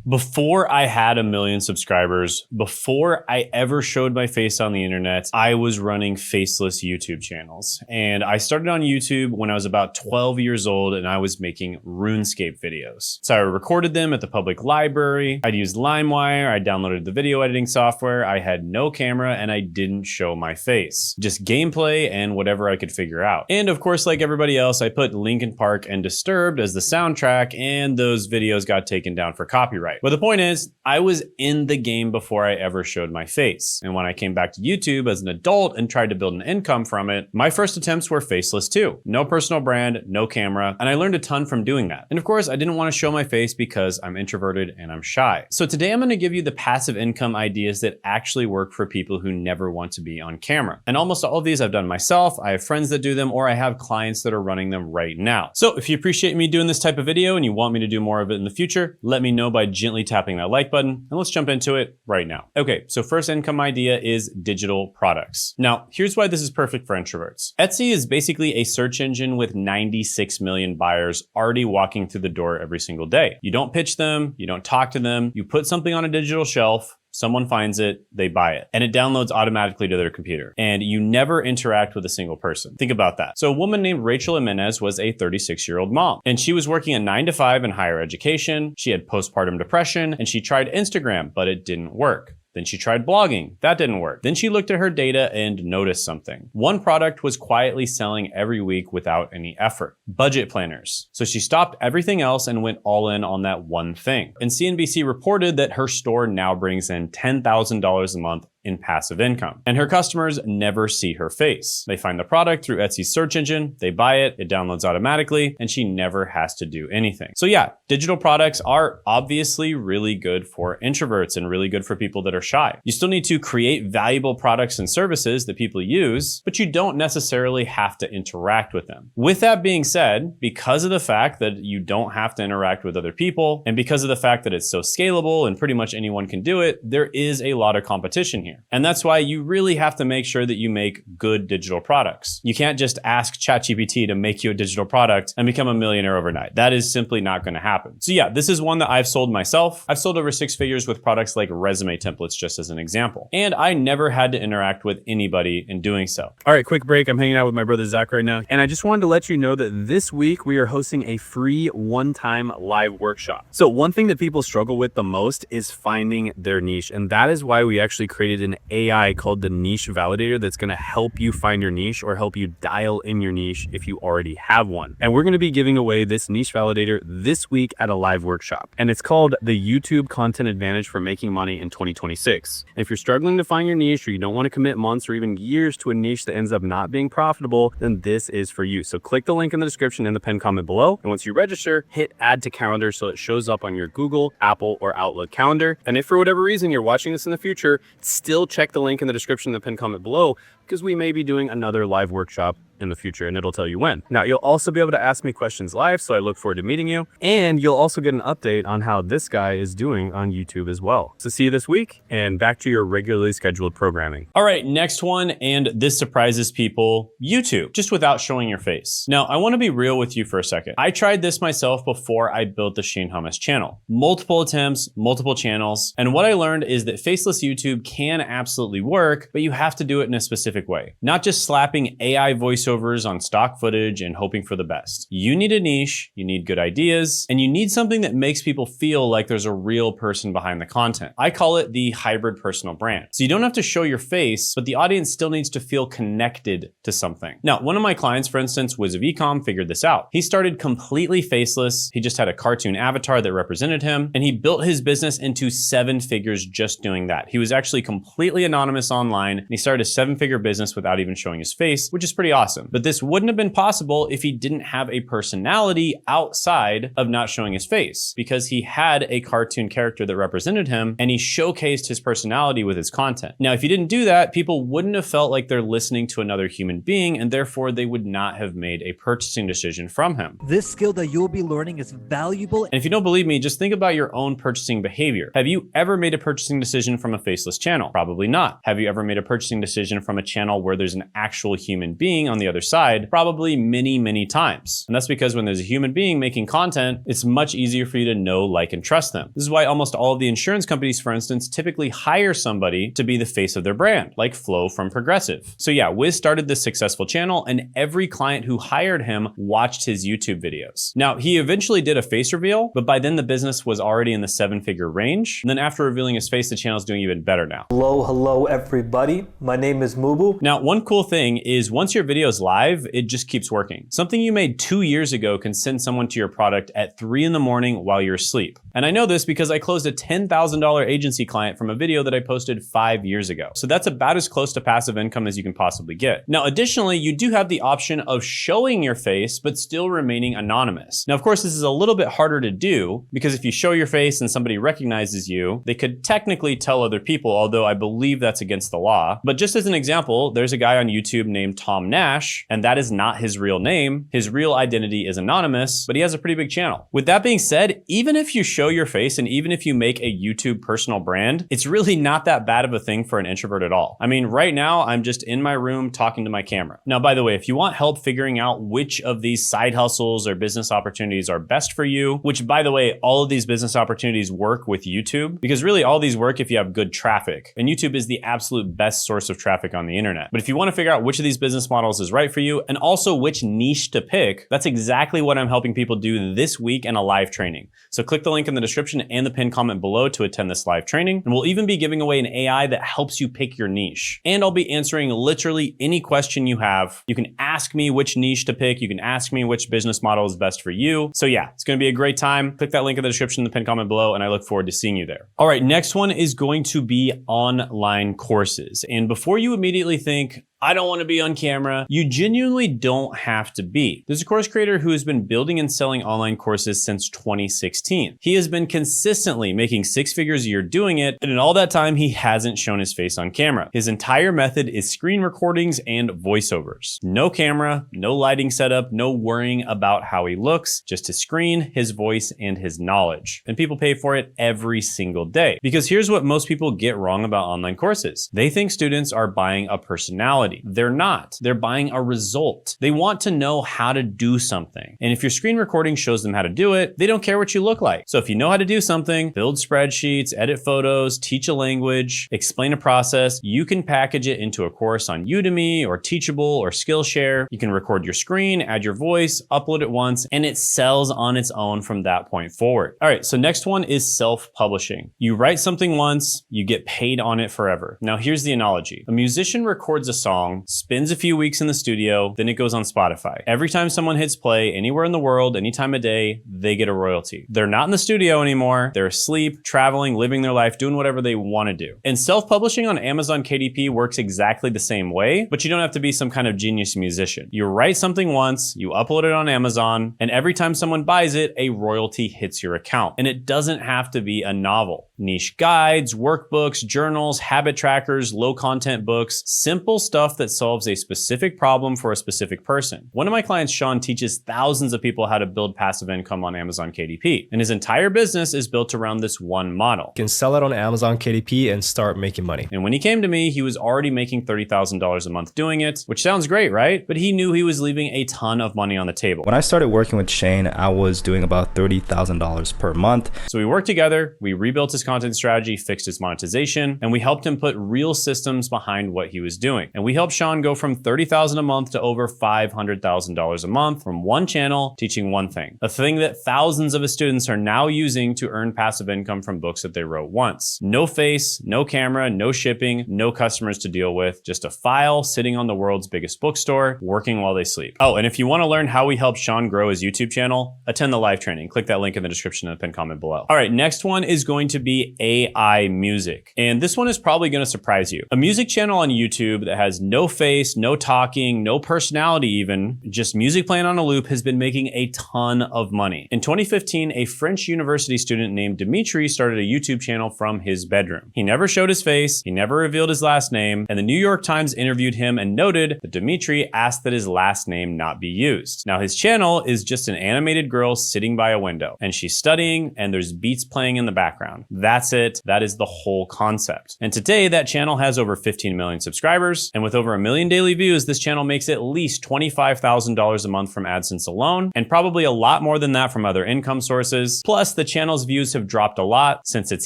Before I had 1 million subscribers, before I ever showed my face on the internet, I was running faceless YouTube channels. And I started on YouTube when I was about 12 years old and I was making RuneScape videos. So I recorded them at the public library. I'd used LimeWire. I downloaded the video editing software. I had no camera and I didn't show my face. Just gameplay and whatever I could figure out. And of course, like everybody else, I put Linkin Park and Disturbed as the soundtrack, and those videos got taken down for copyright. But the point is, I was in the game before I ever showed my face. And when I came back to YouTube as an adult and tried to build an income from it, my first attempts were faceless too. No personal brand, no camera, and I learned a ton from doing that. And of course, I didn't want to show my face because I'm introverted and I'm shy. So today I'm going to give you the passive income ideas that actually work for people who never want to be on camera. And almost all of these I've done myself, I have friends that do them, or I have clients that are running them right now. So if you appreciate me doing this type of video and you want me to do more of it in the future, let me know by gently tapping that like button, and let's jump into it right now. Okay, so first income idea is digital products. Now, here's why this is perfect for introverts. Etsy is basically a search engine with 96 million buyers already walking through the door every single day. You don't pitch them, you don't talk to them, you put something on a digital shelf, someone finds it, they buy it, and it downloads automatically to their computer. And you never interact with a single person. Think about that. So a woman named Rachel Jimenez was a 36-year-old mom, and she was working a 9-to-5 in higher education. She had postpartum depression, and she tried Instagram, but it didn't work. Then she tried blogging. That didn't work. Then she looked at her data and noticed something. One product was quietly selling every week without any effort. Budget planners. So she stopped everything else and went all in on that one thing. And CNBC reported that her store now brings in $10,000 a month in passive income. And her customers never see her face. They find the product through Etsy's search engine, they buy it, it downloads automatically, and she never has to do anything. So yeah, digital products are obviously really good for introverts and really good for people that are shy. You still need to create valuable products and services that people use, but you don't necessarily have to interact with them. With that being said, because of the fact that you don't have to interact with other people, and because of the fact that it's so scalable and pretty much anyone can do it, there is a lot of competition here. And that's why you really have to make sure that you make good digital products. You can't just ask ChatGPT to make you a digital product and become a millionaire overnight. That is simply not going to happen. So yeah, this is one that I've sold myself. I've sold over 6 figures with products like resume templates, just as an example. And I never had to interact with anybody in doing so. All right, quick break. I'm hanging out with my brother Zach right now. And I just wanted to let you know that this week we are hosting a free one-time live workshop. So one thing that people struggle with the most is finding their niche. And that is why we actually created an AI called the niche validator that's going to help you find your niche or help you dial in your niche if you already have one. And we're going to be giving away this niche validator this week at a live workshop. And it's called the YouTube Content Advantage for Making Money in 2026. And if you're struggling to find your niche, or you don't want to commit months or even years to a niche that ends up not being profitable, then this is for you. So click the link in the description and the pinned comment below. And once you register, hit add to calendar so it shows up on your Google, Apple, or Outlook calendar. And if for whatever reason you're watching this in the future, still check the link in the description and the pinned comment below, because we may be doing another live workshop in the future and it'll tell you when. Now, you'll also be able to ask me questions live, so I look forward to meeting you. And you'll also get an update on how this guy is doing on YouTube as well. So see you this week, and back to your regularly scheduled programming. All right, next one, and this surprises people, YouTube, just without showing your face. Now, I want to be real with you for a second. I tried this myself before I built the Hummus channel. Multiple attempts, multiple channels, and what I learned is that faceless YouTube can absolutely work, but you have to do it in a specific way. Not just slapping AI voiceovers on stock footage and hoping for the best. You need a niche, you need good ideas, and you need something that makes people feel like there's a real person behind the content. I call it the hybrid personal brand. So you don't have to show your face, but the audience still needs to feel connected to something. Now, one of my clients, for instance, Wiz of Ecom, figured this out. He started completely faceless. He just had a cartoon avatar that represented him, and he built his business into 7 figures just doing that. He was actually completely anonymous online, and he started a 7-figure business without even showing his face, which is pretty awesome. But this wouldn't have been possible if he didn't have a personality outside of not showing his face, because he had a cartoon character that represented him and he showcased his personality with his content. Now, if he didn't do that, people wouldn't have felt like they're listening to another human being, and therefore they would not have made a purchasing decision from him. This skill that you'll be learning is valuable. And if you don't believe me, just think about your own purchasing behavior. Have you ever made a purchasing decision from a faceless channel? Probably not. Have you ever made a purchasing decision from a channel where there's an actual human being on the other side probably many, many times. And that's because when there's a human being making content, it's much easier for you to know, like, and trust them. This is why almost all of the insurance companies, for instance, typically hire somebody to be the face of their brand, like Flo from Progressive. So yeah, Wiz started this successful channel and every client who hired him watched his YouTube videos. Now, he eventually did a face reveal, but by then the business was already in the 7-figure range. And then after revealing his face, the channel's doing even better now. Hello everybody. My name is Mubu. Now, one cool thing is once your video is live, it just keeps working. Something you made 2 years ago can send someone to your product at 3 in the morning while you're asleep. And I know this because I closed a $10,000 agency client from a video that I posted 5 years ago. So that's about as close to passive income as you can possibly get. Now, additionally, you do have the option of showing your face, but still remaining anonymous. Now, of course, this is a little bit harder to do because if you show your face and somebody recognizes you, they could technically tell other people, although I believe that's against the law. But just as an example, there's a guy on YouTube named Tom Nash, and that is not his real name. His real identity is anonymous, but he has a pretty big channel. With that being said, even if you show your face and even if you make a YouTube personal brand, it's really not that bad of a thing for an introvert at all. I mean, right now, I'm just in my room talking to my camera. Now, by the way, if you want help figuring out which of these side hustles or business opportunities are best for you, which by the way, all of these business opportunities work with YouTube, because really all these work if you have good traffic. And YouTube is the absolute best source of traffic on the internet. But if you want to figure out which of these business models is right for you and also which niche to pick, that's exactly what I'm helping people do this week in a live training. So click the link in the description and the pinned comment below to attend this live training. And we'll even be giving away an AI that helps you pick your niche. And I'll be answering literally any question you have. You can ask me which niche to pick. You can ask me which business model is best for you. So yeah, it's going to be a great time. Click that link in the description, the pinned comment below, and I look forward to seeing you there. All right, next one is going to be online courses. And before you immediately think, I don't want to be on camera, you genuinely don't have to be. There's a course creator who has been building and selling online courses since 2016. He has been consistently making 6 figures a year doing it, and in all that time, he hasn't shown his face on camera. His entire method is screen recordings and voiceovers. No camera, no lighting setup, no worrying about how he looks, just his screen, his voice, and his knowledge. And people pay for it every single day. Because here's what most people get wrong about online courses. They think students are buying a personality. They're not. They're buying a result. They want to know how to do something. And if your screen recording shows them how to do it, they don't care what you look like. So if you know how to do something, build spreadsheets, edit photos, teach a language, explain a process, you can package it into a course on Udemy or Teachable or Skillshare. You can record your screen, add your voice, upload it once, and it sells on its own from that point forward. All right, so next one is self-publishing. You write something once, you get paid on it forever. Now here's the analogy. A musician records a song, spends a few weeks in the studio, then it goes on Spotify. Every time someone hits play anywhere in the world, any time of day, they get a royalty. They're not in the studio anymore. They're asleep, traveling, living their life, doing whatever they want to do. And self-publishing on Amazon KDP works exactly the same way, but you don't have to be some kind of genius musician. You write something once, you upload it on Amazon, and every time someone buys it, a royalty hits your account. And it doesn't have to be a novel. Niche guides, workbooks, journals, habit trackers, low content books, simple stuff that solves a specific problem for a specific person. One of my clients, Sean, teaches thousands of people how to build passive income on Amazon KDP. And his entire business is built around this one model. You can sell it on Amazon KDP and start making money. And when he came to me, he was already making $30,000 a month doing it, which sounds great, right? But he knew he was leaving a ton of money on the table. When I started working with Shane, I was doing about $30,000 per month. So we worked together, we rebuilt his content strategy, fixed his monetization, and we helped him put real systems behind what he was doing. And we helped Sean go from $30,000 a month to over $500,000 a month from one channel teaching one thing, a thing that thousands of his students are now using to earn passive income from books that they wrote once. No face, no camera, no shipping, no customers to deal with, just a file sitting on the world's biggest bookstore, working while they sleep. Oh, and if you want to learn how we help Sean grow his YouTube channel, attend the live training. Click that link in the description and the pinned comment below. All right, next one is going to be AI music. And this one is probably going to surprise you. A music channel on YouTube that has no face, no talking, no personality even, just music playing on a loop has been making a ton of money. In 2015, a French university student named Dimitri started a YouTube channel from his bedroom. He never showed his face, he never revealed his last name, and the New York Times interviewed him and noted that Dimitri asked that his last name not be used. Now his channel is just an animated girl sitting by a window, and she's studying and there's beats playing in the background. That's it. That is the whole concept. And today that channel has over 15 million subscribers. And with over 1 million daily views, this channel makes at least $25,000 a month from AdSense alone, and probably a lot more than that from other income sources. Plus, the channel's views have dropped a lot since its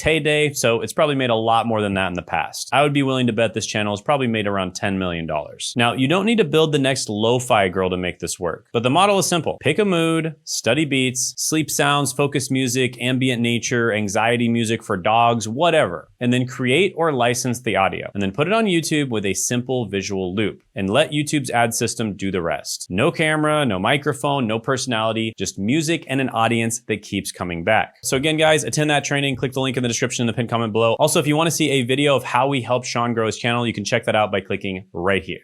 heyday, so it's probably made a lot more than that in the past. I would be willing to bet this channel has probably made around $10 million. Now, you don't need to build the next lo-fi girl to make this work, but the model is simple. Pick a mood, study beats, sleep sounds, focus music, ambient nature, anxiety music for dogs, whatever, and then create or license the audio, and then put it on YouTube with a simple visual loop, and let YouTube's ad system do the rest. No camera, no microphone, no personality, just music and an audience that keeps coming back. So again, guys, attend that training. Click the link in the description in the pinned comment below. Also, if you want to see a video of how we help Sean grow his channel, you can check that out by clicking right here.